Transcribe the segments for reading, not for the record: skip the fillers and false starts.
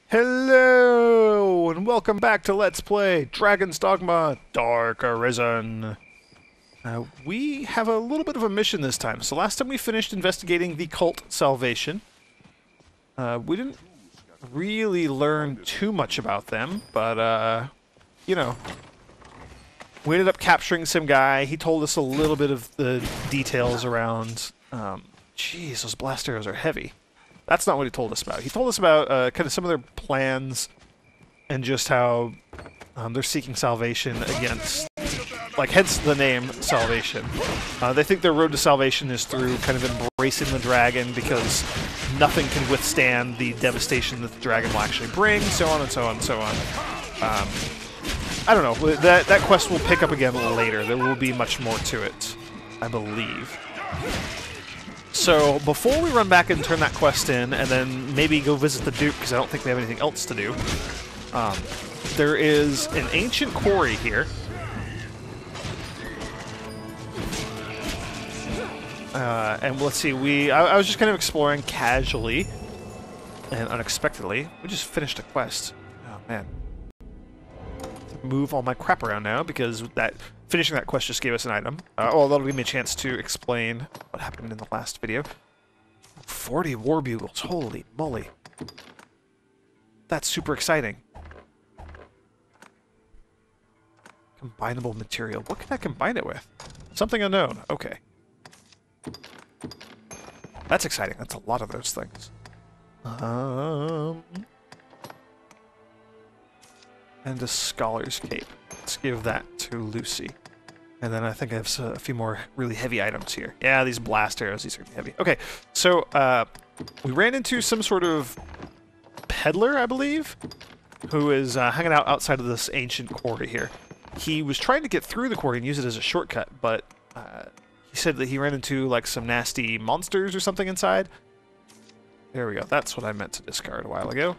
Hello, and welcome back to Let's Play Dragon's Dogma Dark Arisen. We have a little bit of a mission this time. So last time we finished investigating the cult Salvation. We didn't really learn too much about them, but, you know, we ended up capturing some guy. He told us a little bit of the details around... Jeez, those blast arrows are heavy. That's not what he told us about. He told us about kind of some of their plans and just how they're seeking salvation against, like, hence the name Salvation. They think their road to salvation is through kind of embracing the dragon because nothing can withstand the devastation that the dragon will actually bring, so on and so on and so on. I don't know. That quest will pick up again a little later. There will be much more to it, I believe. So, before we run back and turn that quest in, and then maybe go visit the Duke, because I don't think we have anything else to do, there is an ancient quarry here. And let's see, I was just kind of exploring casually and unexpectedly. We just finished a quest. Oh, man. Move all my crap around now, because finishing that quest just gave us an item. Well, that'll give me a chance to explain what happened in the last video. 40 war bugles, holy moly. That's super exciting. Combinable material. What can I combine it with? Something unknown. Okay. That's exciting. That's a lot of those things. And a scholar's cape. Let's give that to Lucy. And then I think I have a few more really heavy items here. Yeah, these blast arrows, these are heavy. Okay, so we ran into some sort of peddler, I believe, who is hanging out outside of this ancient quarry here. He was trying to get through the quarry and use it as a shortcut, but he said that he ran into like some nasty monsters or something inside. There we go. That's what I meant to discard a while ago.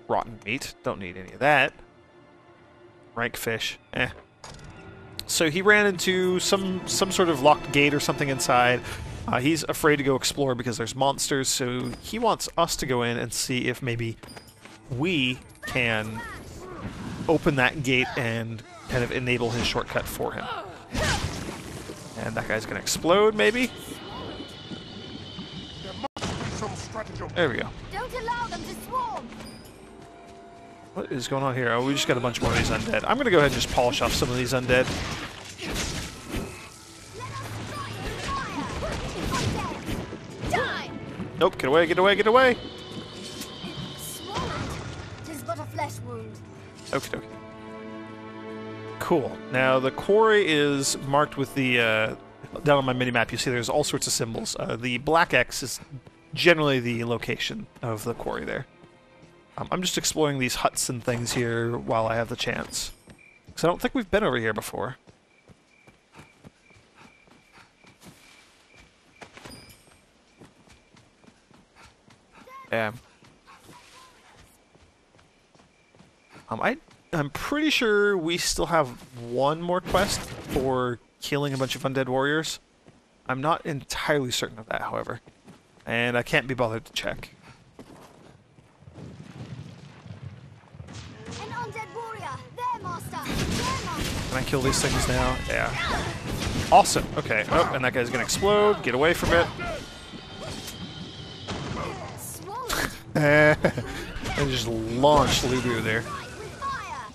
Rotten meat. Don't need any of that. Rank fish. Eh. So he ran into some sort of locked gate or something inside. He's afraid to go explore because there's monsters, so he wants us to go in and see if maybe we can open that gate and kind of enable his shortcut for him. And that guy's gonna explode, maybe? There we go. Don't allow them to swarm. What is going on here? Oh, we just got a bunch more of these undead. I'm gonna go ahead and just polish off some of these undead. Nope, get away, get away, get away! Tis but a flesh wound. Okie dokie. Cool. Now, the quarry is marked with the, down on my mini-map, you see there's all sorts of symbols. The black X is generally the location of the quarry there. I'm just exploring these huts and things here while I have the chance. Because I don't think we've been over here before. Yeah. I'm pretty sure we still have one more quest for killing a bunch of undead warriors. I'm not entirely certain of that, however. And I can't be bothered to check. Can I kill these things now? Yeah. Awesome. Okay. Oh, and that guy's gonna explode. Get away from it. And just launch Lubu there.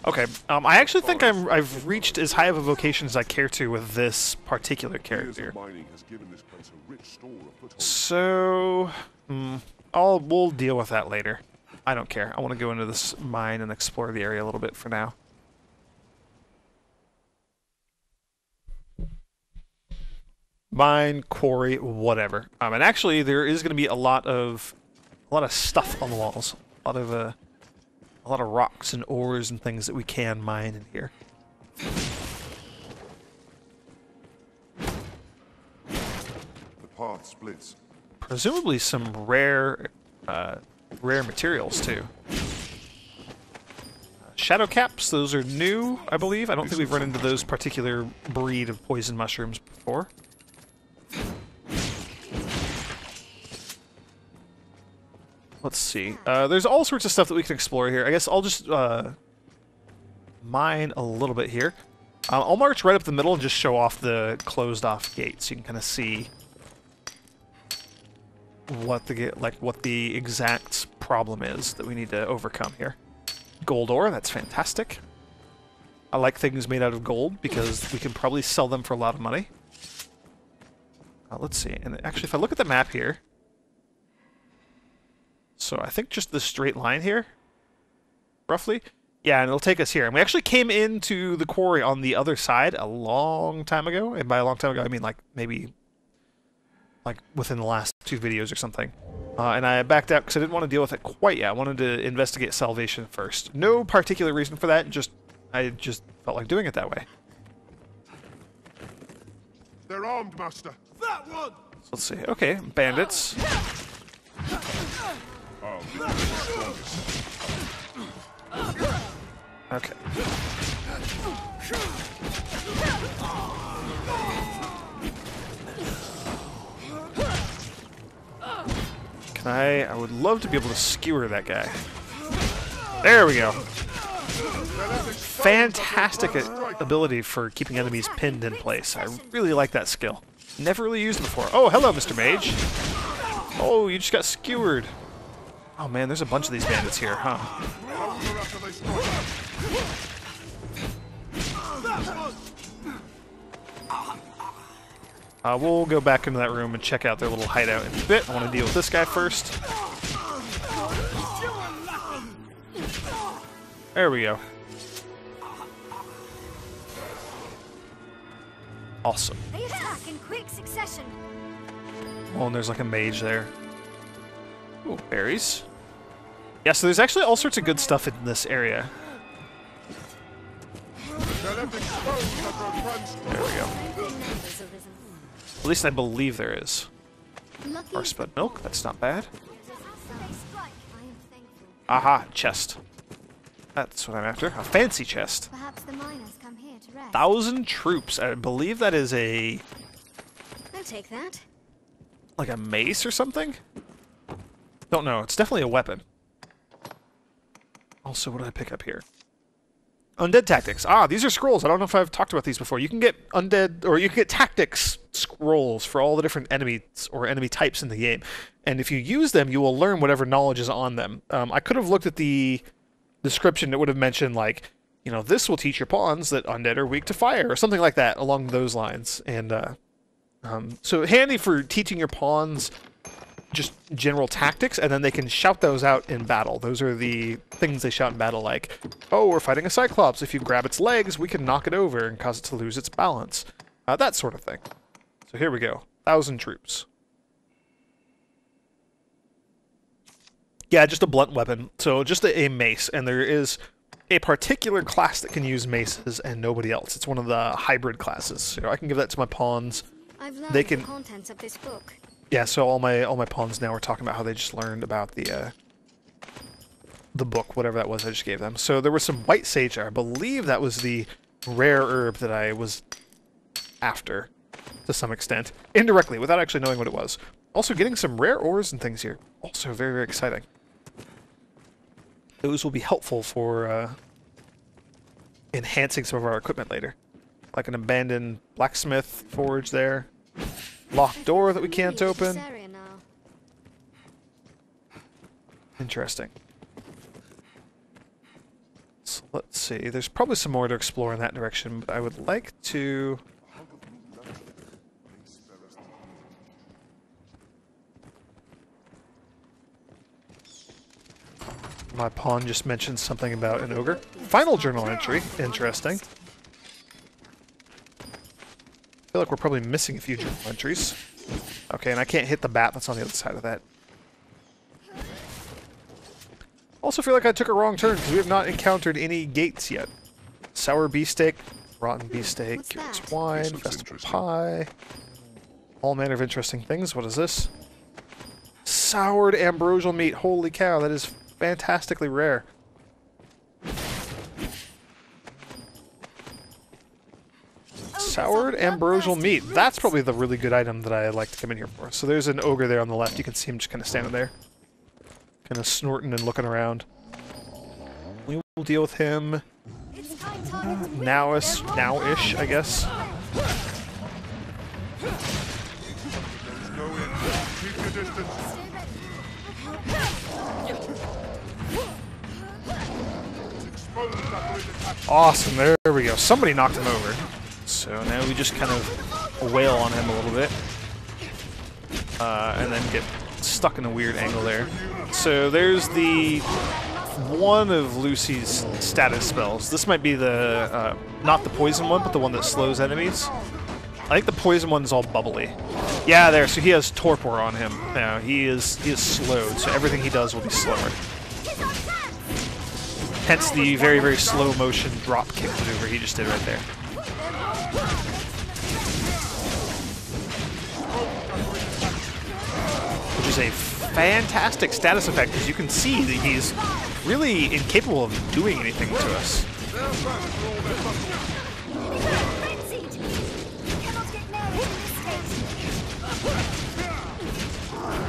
Okay. I actually think I've reached as high of a vocation as I care to with this particular character. So, we'll deal with that later. I don't care. I want to go into this mine and explore the area a little bit for now. Mine, quarry, whatever. And actually, there is going to be a lot of stuff on the walls. A lot of rocks and ores and things that we can mine in here. The path splits. Presumably some rare materials too. Shadow caps, those are new, I believe. I don't think we've run into those particular breed of poison mushrooms before. Let's see. There's all sorts of stuff that we can explore here. I guess I'll just mine a little bit here. I'll march right up the middle and just show off the closed-off gate, so you can kind of see what the exact problem is that we need to overcome here. Gold ore, that's fantastic. I like things made out of gold because we can probably sell them for a lot of money. Let's see. And actually, if I look at the map here, so I think just the straight line here, roughly. Yeah, and it'll take us here. And we actually came into the quarry on the other side a long time ago. And by a long time ago, I mean like maybe like within the last 2 videos or something. And I backed out because I didn't want to deal with it quite yet. I wanted to investigate salvation first. No particular reason for that. I just felt like doing it that way. They're armed, Master. That one! So let's see. Okay, bandits. Okay. Can I would love to be able to skewer that guy. There we go. Fantastic ability for keeping enemies pinned in place. I really like that skill. Never really used it before. Oh, hello, Mr. Mage. Oh, you just got skewered. Oh man, there's a bunch of these bandits here, huh? We'll go back into that room and check out their little hideout in a bit. I want to deal with this guy first. There we go. Awesome. They attack in quick succession. Oh, and there's like a mage there. Ooh, berries. Yeah, so there's actually all sorts of good stuff in this area. There we go. At least I believe there is. Horse-fed milk, that's not bad. Aha, chest. That's what I'm after. A fancy chest. Perhaps the miners come here to rest. 1,000 troops. I believe that is a... I'll take that. like a mace or something? Don't know. It's definitely a weapon. Also, what did I pick up here? Undead tactics. Ah, these are scrolls. I don't know if I've talked about these before. You can get undead, or you can get tactics scrolls for all the different enemies or enemy types in the game. And if you use them, you will learn whatever knowledge is on them. I could have looked at the description. It would have mentioned, like, you know, this will teach your pawns that undead are weak to fire, or something like that along those lines. And so handy for teaching your pawns just general tactics, and then they can shout those out in battle. Those are the things they shout in battle, like, oh, we're fighting a Cyclops. If you grab its legs, we can knock it over and cause it to lose its balance. That sort of thing. So here we go. 1,000 troops. Yeah, just a blunt weapon. So just a mace, and there is a particular class that can use maces and nobody else. It's one of the hybrid classes. So I can give that to my pawns. I've learned They can... the contents of this book. Yeah, so all my pawns now are talking about how they just learned about the book, whatever that was I just gave them. So there was some white sage there. I believe that was the rare herb that I was after, to some extent. Indirectly, without actually knowing what it was. Also getting some rare ores and things here. Also very, very exciting. Those will be helpful for enhancing some of our equipment later. Like an abandoned blacksmith forge there. Locked door that we can't open. Interesting. So let's see. There's probably some more to explore in that direction, but I would like to... My pawn just mentioned something about an ogre. Final journal entry. Interesting. I feel like we're probably missing a few journal entries. Okay, and I can't hit the bat that's on the other side of that. Also feel like I took a wrong turn because we have not encountered any gates yet. Sour beefsteak, rotten beefsteak, curious wine, festival pie. All manner of interesting things. What is this? Soured ambrosial meat. Holy cow, that is fantastically rare. Soured ambrosial meat. That's probably the really good item that I like to come in here for. So there's an ogre there on the left. You can see him just kind of standing there. kind of snorting and looking around. We will deal with him now-ish, I guess. Go in. Keep your distance. Expose that bridge attack. Awesome, there we go. Somebody knocked him over. So now we just kind of wail on him a little bit. And then get stuck in a weird angle there. So there's the one of Lucy's status spells. This might be the, not the poison one, but the one that slows enemies. I think the poison one's all bubbly. Yeah, there, so he has torpor on him. Now, he is slowed, so everything he does will be slower. Hence the very, very slow motion drop kick maneuver he just did right there. Which is a fantastic status effect, as you can see that he's really incapable of doing anything to us.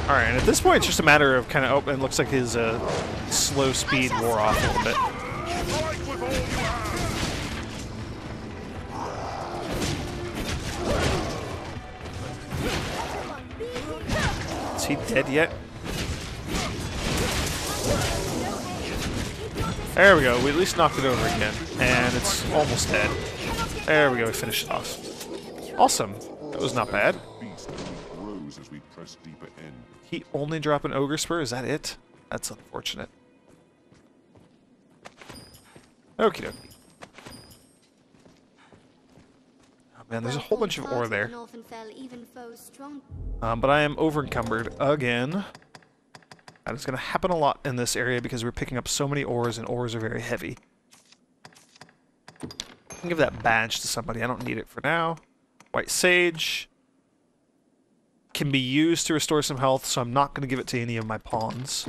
Alright, and at this point it's just a matter of kind of, oh, it looks like his slow speed wore off a little bit. Is he dead yet? There we go, we at least knocked it over again. And it's almost dead. There we go, we finished it off. Awesome. That was not bad. He only drop an ogre spur? Is that it? That's unfortunate. Okie dokie. Oh man, there's a whole bunch of ore there. But I am over encumbered again. That is going to happen a lot in this area because we're picking up so many ores, and ores are very heavy. I can give that badge to somebody. I don't need it for now. White Sage can be used to restore some health, so I'm not going to give it to any of my pawns.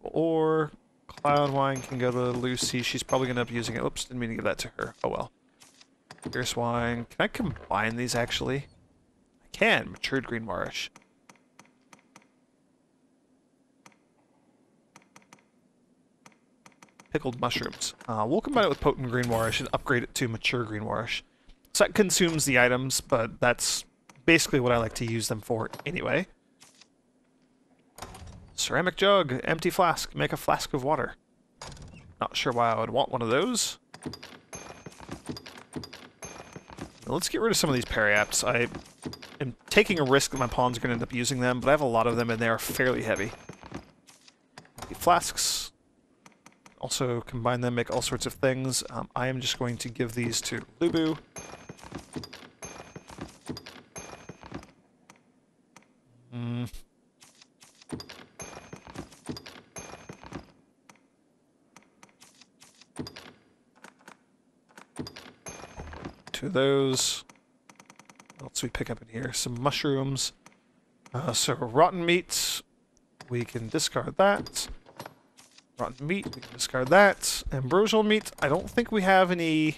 Or Cloud Wine can go to Lucy. She's probably going to end up using it. Oops, didn't mean to give that to her. Oh well. Fierce Wine. Can I combine these actually? I can. Matured Green Marish. Pickled Mushrooms. We'll combine it with Potent Green Marish and upgrade it to Mature Green Marish. So that consumes the items, but that's basically what I like to use them for anyway. Ceramic Jug. Empty flask. Make a flask of water. Not sure why I would want one of those. Now let's get rid of some of these periapts. I am taking a risk that my pawns are going to end up using them, but I have a lot of them and they are fairly heavy. Empty flasks. Also combine them, make all sorts of things. I am just going to give these to Lubu. Two of those. What else do we pick up in here? Some mushrooms. So rotten meat, we can discard that. Rotten meat, we can discard that. Ambrosial meat, I don't think we have any...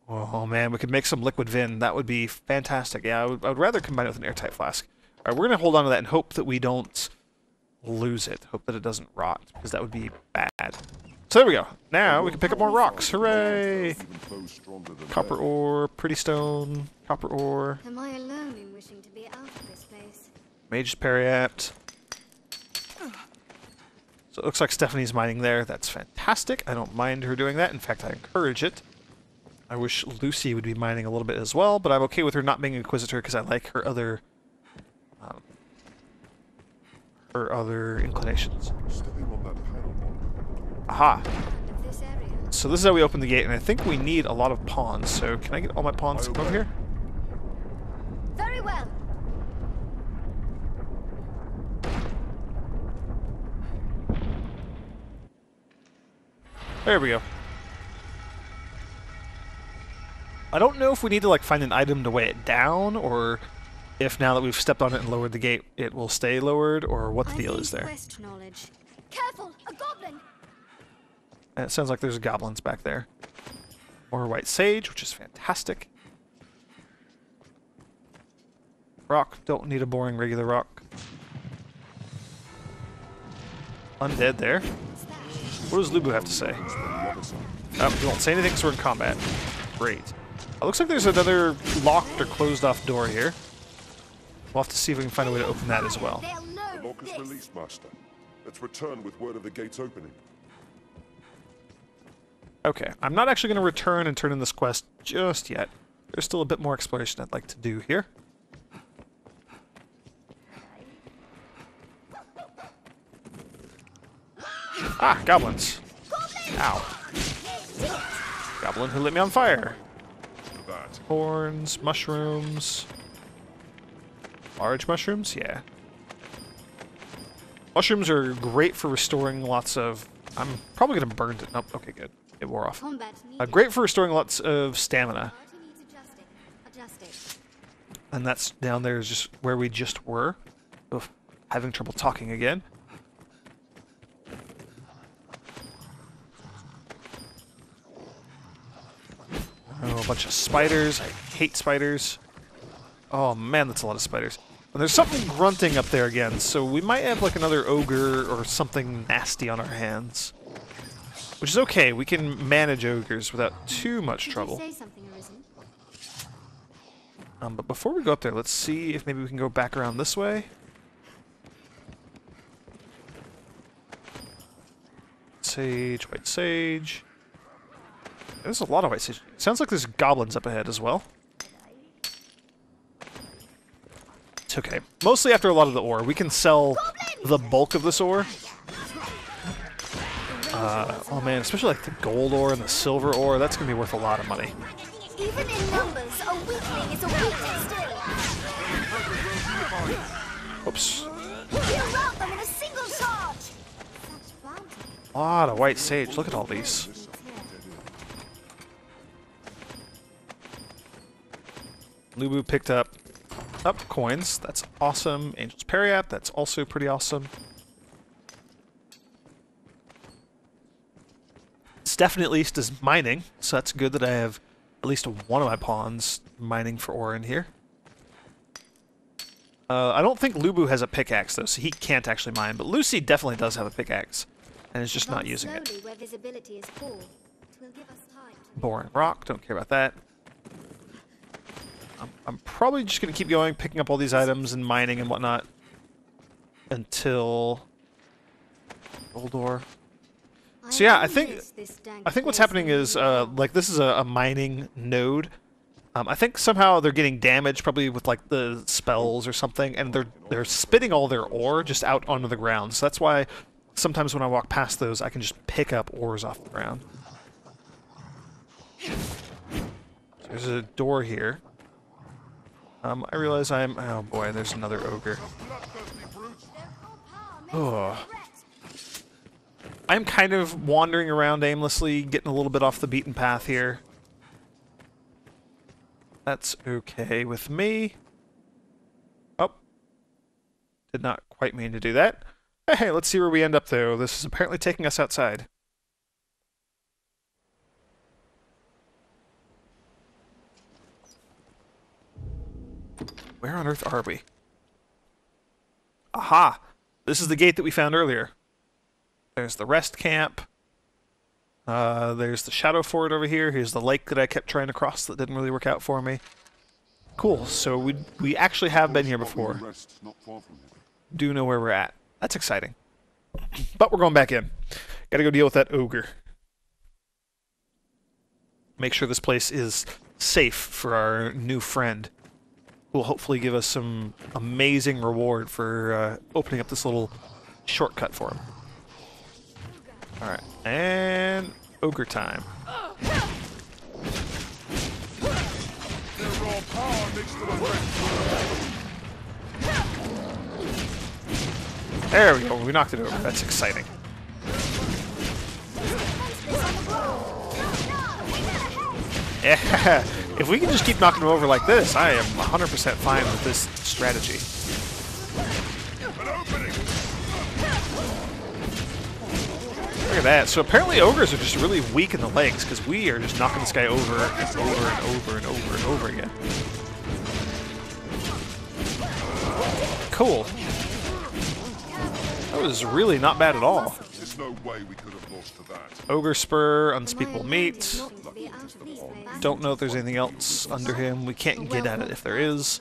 Oh man, we could make some liquid vin. That would be fantastic. Yeah, I would rather combine it with an airtight flask. Alright, we're going to hold on to that and hope that we don't lose it. Hope that it doesn't rot, because that would be bad. So there we go. Now we can pick up more rocks. Hooray! Copper ore, pretty stone, copper ore. Am I alone in wishing to be out of this place? Mage's Periapt. So it looks like Stephanie's mining there. That's fantastic. I don't mind her doing that. In fact, I encourage it. I wish Lucy would be mining a little bit as well, but I'm okay with her not being an Inquisitor because I like her other inclinations. Aha! So this is how we open the gate, and I think we need a lot of pawns. So can I get all my pawns to come over here? Very well. There we go. I don't know if we need to like find an item to weigh it down, or if now that we've stepped on it and lowered the gate, it will stay lowered, or what the deal is there. Knowledge. Careful, a goblin. And it sounds like there's goblins back there. More white sage, which is fantastic. Rock. Don't need a boring regular rock. Undead there. What does Lubu have to say? He won't say anything because we're in combat. Great. It looks like there's another locked or closed off door here. We'll have to see if we can find a way to open that as well. The lock is released, Master. Let's return with word of the gate's opening. Okay, I'm not actually going to return and turn in this quest just yet. There's still a bit more exploration I'd like to do here. Ah, goblins. Ow. Goblin who lit me on fire. Horns, mushrooms. Large mushrooms? Yeah. Mushrooms are great for restoring lots of... I'm probably going to burn it. Nope, okay, good. It wore off. Great for restoring lots of stamina. And that's down there is just where we just were. Oof, having trouble talking again. Oh, a bunch of spiders. I hate spiders. Oh man, that's a lot of spiders. And there's something grunting up there again, so we might have like another ogre or something nasty on our hands. Which is okay, we can manage ogres without too much trouble. But before we go up there, let's see if maybe we can go back around this way. Sage, white sage. There's a lot of white sage. Sounds like there's goblins up ahead as well. It's okay. Mostly after a lot of the ore. We can sell the bulk of this ore. Oh man, especially like the gold ore and the silver ore, that's going to be worth a lot of money. Even in numbers, a weakling is a weakling still. Oops. You rout them in a single charge. A lot of white sage. Look at all these. Lubu picked up coins. That's awesome. Angel's Periap. That's also pretty awesome. Stefan at least is mining, so that's good that I have at least one of my pawns mining for ore in here. I don't think Lubu has a pickaxe though, so he can't actually mine, but Lucy definitely does have a pickaxe, and is just not using it. Where visibility is poor. It will give us time to... Boring rock, don't care about that. I'm probably just going to keep going, picking up all these items and mining and whatnot until gold ore. So yeah, I think what's happening is like this is a mining node. I think somehow they're getting damaged, probably with like the spells or something, and they're spitting all their ore just out onto the ground. So that's why sometimes when I walk past those, I can just pick up ores off the ground. There's a door here. I realize oh boy, there's another ogre. Oh. I'm kind of wandering around aimlessly, getting a little bit off the beaten path here. That's okay with me. Oh. Did not quite mean to do that. Hey, let's see where we end up though. This is apparently taking us outside. Where on earth are we? Aha! This is the gate that we found earlier. There's the rest camp. There's the shadow fort over here. Here's the lake that I kept trying to cross that didn't really work out for me. Cool, so we actually have been here before. Do know where we're at. That's exciting. But we're going back in. Gotta go deal with that ogre. Make sure this place is safe for our new friend. Will hopefully give us some amazing reward for opening up this little shortcut for him. Alright, and ogre time. There we go, we knocked it over. That's exciting. Yeah, if we can just keep knocking them over like this, I am 100% fine with this strategy. Look at that. So apparently ogres are just really weak in the legs, because we are just knocking this guy over and over and over and over and over again. cool. That was really not bad at all. There's no way we could have lost to that. Ogre Spur, Unspeakable Meat. Don't know if there's anything else under him. We can't get at it if there is.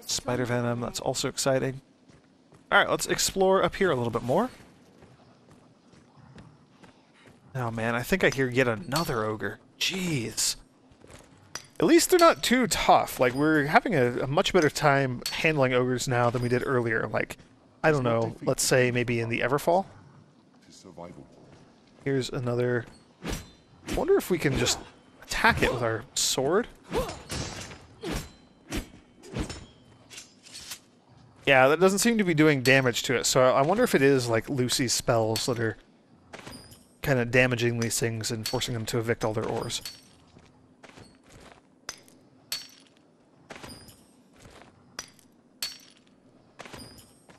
Spider Venom, that's also exciting. Alright, let's explore up here a little bit more. Oh man, I think I hear yet another ogre. Jeez. At least they're not too tough. Like, we're having a much better time handling ogres now than we did earlier. Like, I don't know, let's say maybe in the Everfall. Here's another... I wonder if we can just attack it with our sword. Yeah, that doesn't seem to be doing damage to it, so I wonder if it is like Lucy's spells that are kind of damaging these things and forcing them to evict all their ores.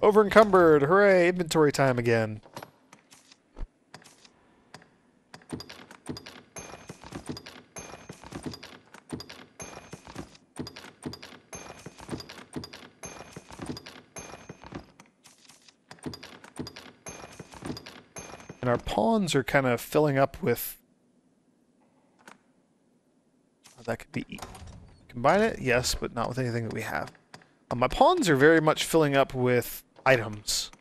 Over encumbered! Hooray! Inventory time again. And our pawns are kind of filling up with... Oh, that could be eaten. Combine it? Yes, but not with anything that we have. My pawns are very much filling up with items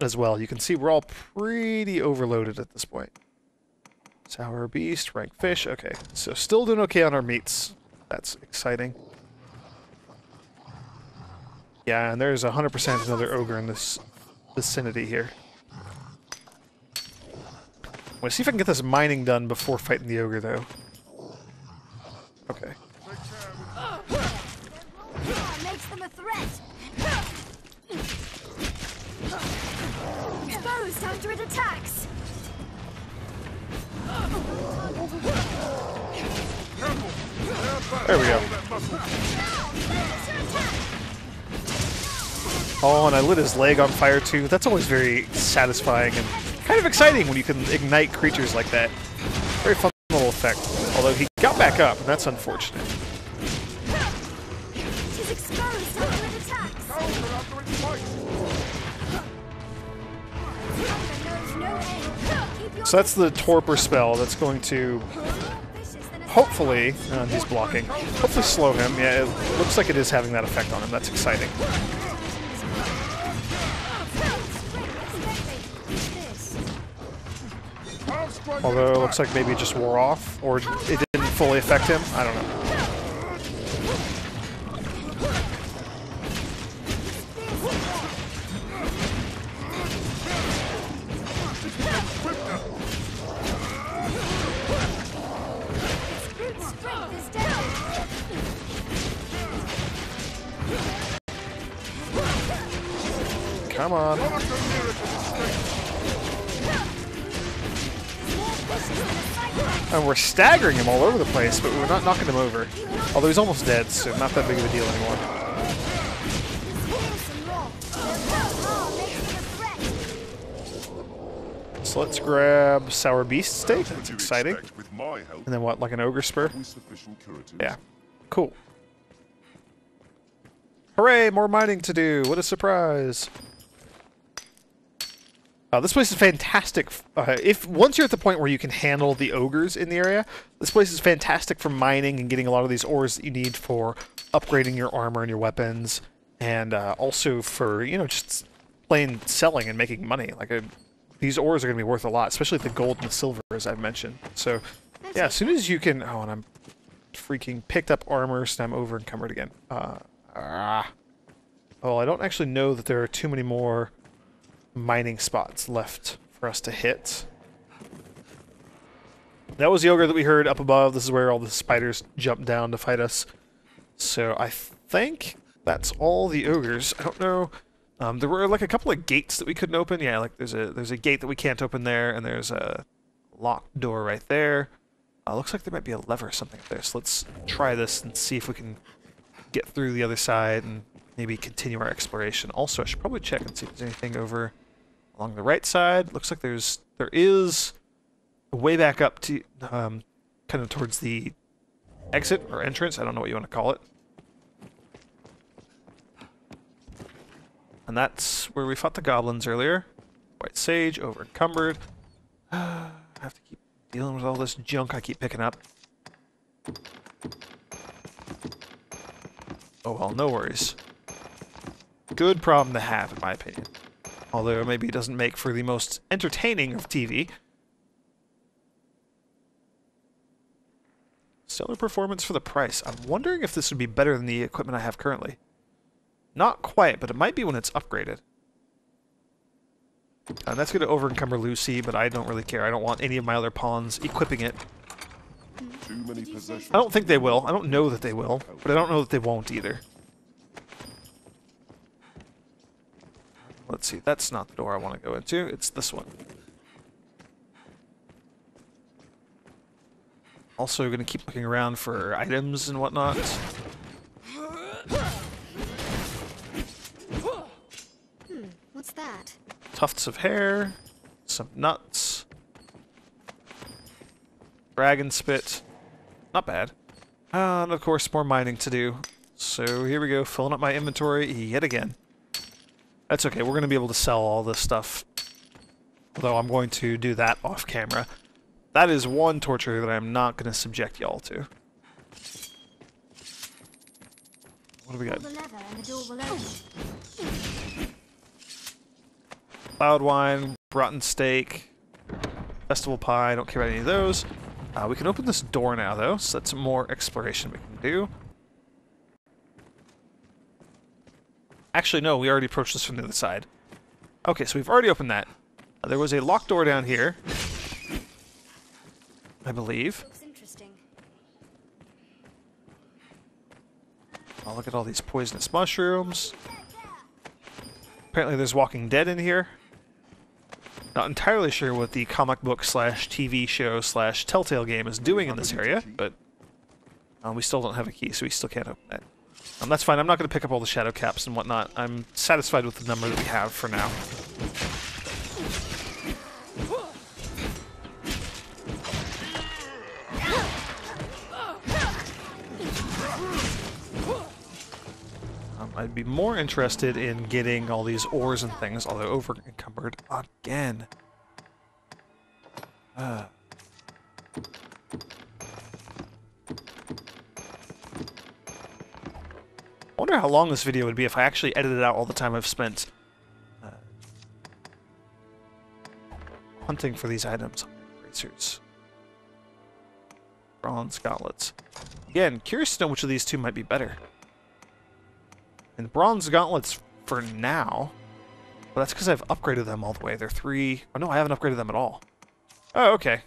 as well. You can see we're all pretty overloaded at this point. Sour beast, rank fish. Okay, so still doing okay on our meats. That's exciting. Yeah, and there's 100% another ogre in this vicinity here. I'm gonna see if I can get this mining done before fighting the ogre, though. Okay. Makes them a threat. Exposed after it attacks. There we go. Oh, and I lit his leg on fire too. That's always very satisfying and kind of exciting when you can ignite creatures like that. Very fun little effect. Although he got back up, and that's unfortunate. She's exposed after it attacks. So that's the torpor spell that's going to hopefully, he's blocking, hopefully slow him. Yeah, it looks like it is having that effect on him. That's exciting. Although it looks like maybe it just wore off, or it didn't fully affect him. I don't know. Come on. And we're staggering him all over the place, but we're not knocking him over. Although he's almost dead, so not that big of a deal anymore. So let's grab Sour Beast Steak. That's exciting. And then what, like an Ogre Spur? Yeah. Cool. Hooray, more mining to do. What a surprise. This place is fantastic. Once you're at the point where you can handle the ogres in the area, this place is fantastic for mining and getting a lot of these ores that you need for upgrading your armor and your weapons, and also for, you know, just plain selling and making money. Like, these ores are going to be worth a lot, especially the gold and the silver, as I've mentioned. So, yeah, as soon as you can... Oh, and I'm freaking picked up armor, so I'm over encumbered again. Oh, I don't actually know that there are too many more mining spots left for us to hit. That was the ogre that we heard up above. This is where all the spiders jumped down to fight us. So I think that's all the ogres. I don't know. There were like a couple of gates that we couldn't open. Yeah, like there's a gate that we can't open there, and there's a locked door right there. Looks like there might be a lever or something up there. So let's try this and see if we can get through the other side and maybe continue our exploration. Also, I should probably check and see if there's anything over along the right side. Looks like there is a way back up to kind of towards the exit or entrance. I don't know what you want to call it. And that's where we fought the goblins earlier. White Sage, over encumbered. I have to keep dealing with all this junk I keep picking up. Oh well, no worries. Good problem to have, in my opinion. Although maybe it doesn't make for the most entertaining of TV. Stellar performance for the price. I'm wondering if this would be better than the equipment I have currently. Not quite, but it might be when it's upgraded. That's going to over-encumber Lucy, but I don't really care. I don't want any of my other pawns equipping it. Too many possessions. I don't think they will. I don't know that they will, but I don't know that they won't either. Let's see. That's not the door I want to go into. It's this one. Also going to keep looking around for items and whatnot. What's that? Tufts of hair, some nuts, dragon spit, not bad. And of course more mining to do. So here we go, filling up my inventory yet again. That's okay, we're going to be able to sell all this stuff. Although I'm going to do that off camera. That is one torture that I'm not going to subject y'all to. What do we got? Pull the lever and the door will open. Cloud wine, rotten steak, festival pie, don't care about any of those. We can open this door now, though, so that's more exploration we can do. Actually, no, we already approached this from the other side. Okay, so we've already opened that. There was a locked door down here, I believe. Looks interesting. Oh, look at all these poisonous mushrooms. Apparently there's Walking Dead in here. Not entirely sure what the comic book slash TV show slash Telltale game is doing in this area, but we still don't have a key, so we still can't open that. That's fine. I'm not going to pick up all the shadow caps and whatnot. I'm satisfied with the number that we have for now. I'd be more interested in getting all these ores and things, although over-encumbered again. I wonder how long this video would be if I actually edited out all the time I've spent hunting for these items. Bracers. Bronze gauntlets. Again, curious to know which of these two might be better. And bronze gauntlets for now. But that's because I've upgraded them all the way. They're 3... Oh, no, I haven't upgraded them at all. Oh, okay.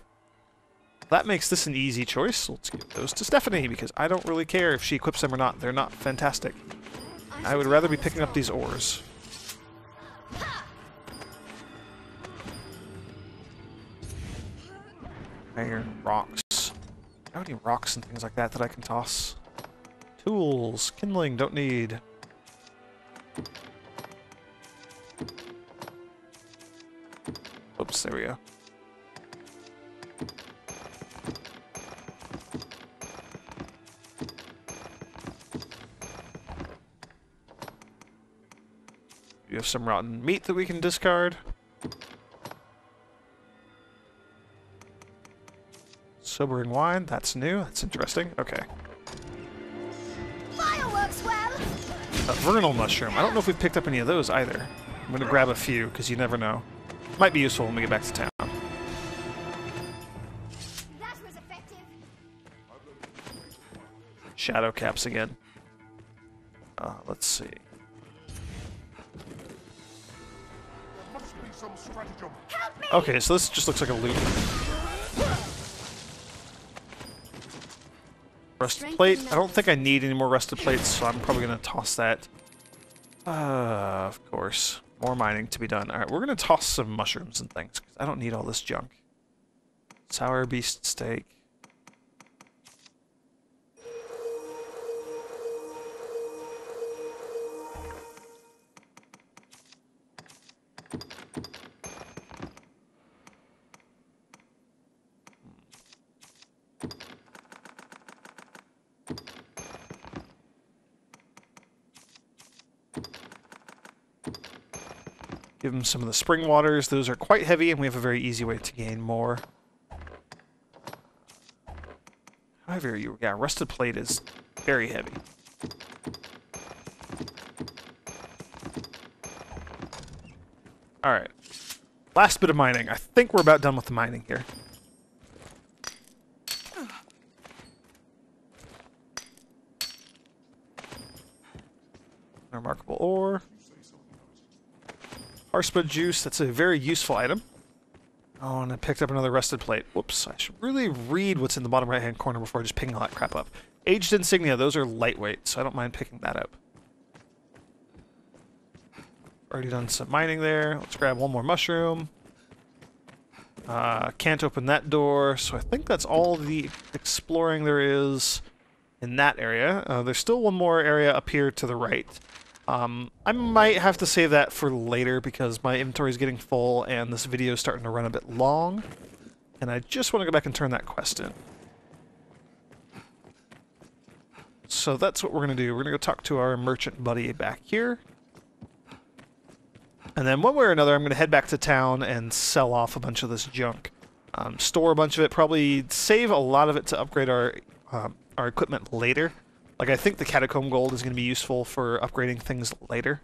That makes this an easy choice. Let's give those to Stephanie, because I don't really care if she equips them or not. They're not fantastic. I would rather be picking up these ores. Iron, rocks. I don't need rocks and things like that that I can toss. Tools, kindling, don't need. Oops, there we go. We have some rotten meat that we can discard. Sobering wine, that's new, that's interesting. Okay. Fireworks, well. Vernal mushroom. I don't know if we've picked up any of those either. I'm going to grab a few, because you never know. Might be useful when we get back to town. That was effective. Shadow caps again. Let's see. There must be some stratagem. Help me. Okay, so this just looks like a loot. Rusted plate. I don't think I need any more rusted plates, so I'm probably going to toss that. Of course. More mining to be done. Alright, we're going to toss some mushrooms and things, because I don't need all this junk. Sour beast steak. Give him some of the spring waters. Those are quite heavy, and we have a very easy way to gain more. However, yeah, rusted plate is very heavy. Alright. Last bit of mining. I think we're about done with the mining here. Remarkable ore. Harspud juice, that's a very useful item. Oh, and I picked up another rusted plate. Whoops, I should really read what's in the bottom right-hand corner before just picking all that crap up. Aged insignia, those are lightweight, so I don't mind picking that up. Already done some mining there. Let's grab one more mushroom. Can't open that door, so I think that's all the exploring there is in that area. There's still one more area up here to the right. I might have to save that for later because my inventory is getting full and this video is starting to run a bit long. And I just want to go back and turn that quest in. So that's what we're going to do. We're going to go talk to our merchant buddy back here. And then one way or another, I'm going to head back to town and sell off a bunch of this junk. Store a bunch of it, probably save a lot of it to upgrade our equipment later. Like, I think the catacomb gold is going to be useful for upgrading things later.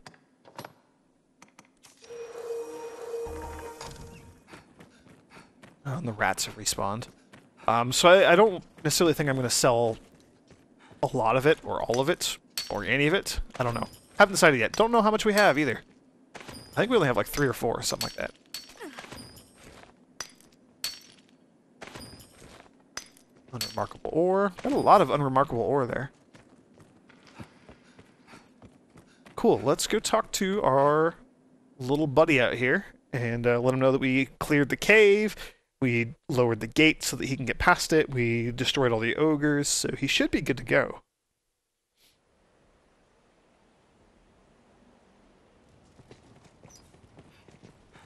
Oh, and the rats have respawned. So I don't necessarily think I'm going to sell a lot of it, or all of it, or any of it. I don't know. Haven't decided yet. Don't know how much we have, either. I think we only have like 3 or 4, or something like that. Unremarkable ore. Got a lot of unremarkable ore there. Cool, let's go talk to our little buddy out here and let him know that we cleared the cave, we lowered the gate so that he can get past it, we destroyed all the ogres, so he should be good to go.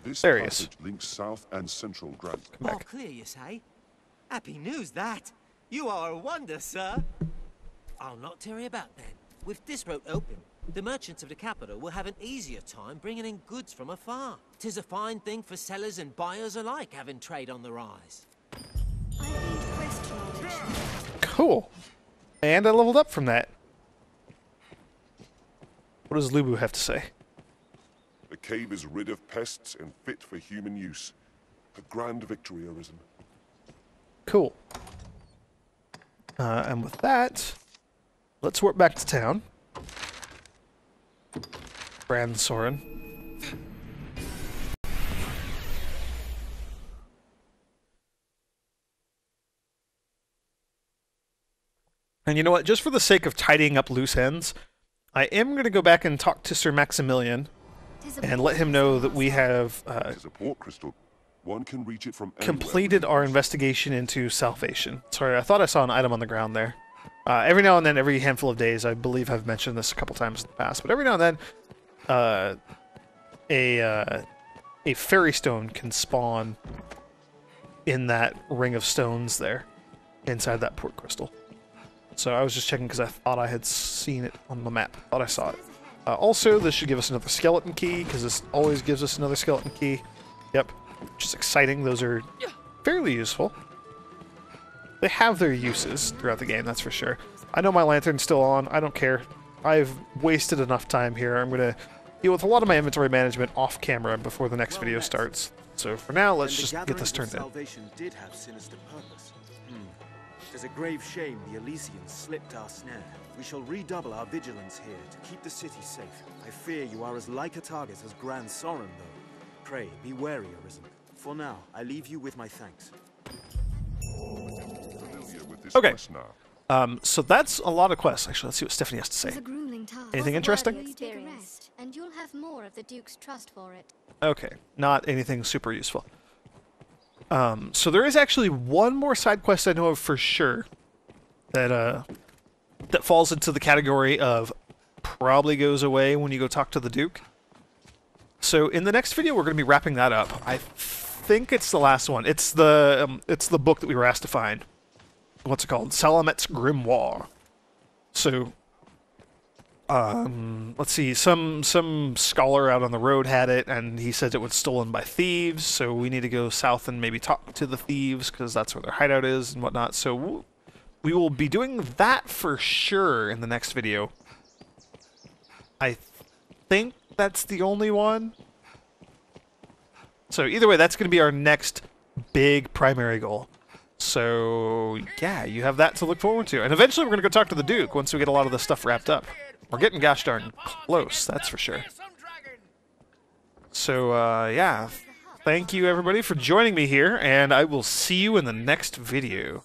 This There he is. passage links south and central Grand. Come All back. clear, you say? Happy news, that. You are a wonder, sir. I'll not tarry about then. With this road open, the merchants of the capital will have an easier time bringing in goods from afar. 'Tis a fine thing for sellers and buyers alike, having trade on the rise. I need quest knowledge. Cool. And I leveled up from that. What does Lubu have to say? The cave is rid of pests and fit for human use. A grand victory arisen. Cool. And with that, let's warp back to town. Brand Soren. And you know what? Just for the sake of tidying up loose ends, I am going to go back and talk to Sir Maximilian and let him know that we have It is a port crystal. One can reach it from completed our investigation into salvation. Sorry, I thought I saw an item on the ground there. Every now and then, every handful of days, I believe I've mentioned this a couple times in the past, but every now and then, a fairy stone can spawn in that ring of stones there, inside that port crystal. So I was just checking because I thought I had seen it on the map. Thought I saw it. Also, this should give us another skeleton key, because this always gives us another skeleton key. Yep, which is exciting. Those are fairly useful. They have their uses throughout the game, that's for sure. I know my lantern's still on. I don't care. I've wasted enough time here. I'm going to deal with a lot of my inventory management off camera before the next video starts. So for now, let's just get this turned in. Salvation did have sinister purpose. Tis a grave shame the Elysians slipped our snare. We shall redouble our vigilance here to keep the city safe. I fear you are as like a target as Grand Soren, though. Pray, be wary, Arisen. For now, I leave you with my thanks. Familiar with this Okay. quest now. So that's a lot of quests. Actually, let's see what Stephanie has to It's say. a grueling task. Anything interesting? You take a rest, and you'll have more of the Duke's trust for it. Okay, not anything super useful. So there is actually one more side quest I know of for sure that that falls into the category of probably goes away when you go talk to the Duke. So in the next video, we're going to be wrapping that up. I think it's the last one. It's the book that we were asked to find. What's it called? Salamet's Grimoire. So let's see, some scholar out on the road had it, and he said it was stolen by thieves, so we need to go south and maybe talk to the thieves, because that's where their hideout is and whatnot. So we will be doing that for sure in the next video. I think that's the only one. So either way, that's going to be our next big primary goal. So yeah, you have that to look forward to. And eventually we're going to go talk to the Duke once we get a lot of this stuff wrapped up. We're getting gosh darn close, that's for sure. So yeah, thank you everybody for joining me here, and I will see you in the next video.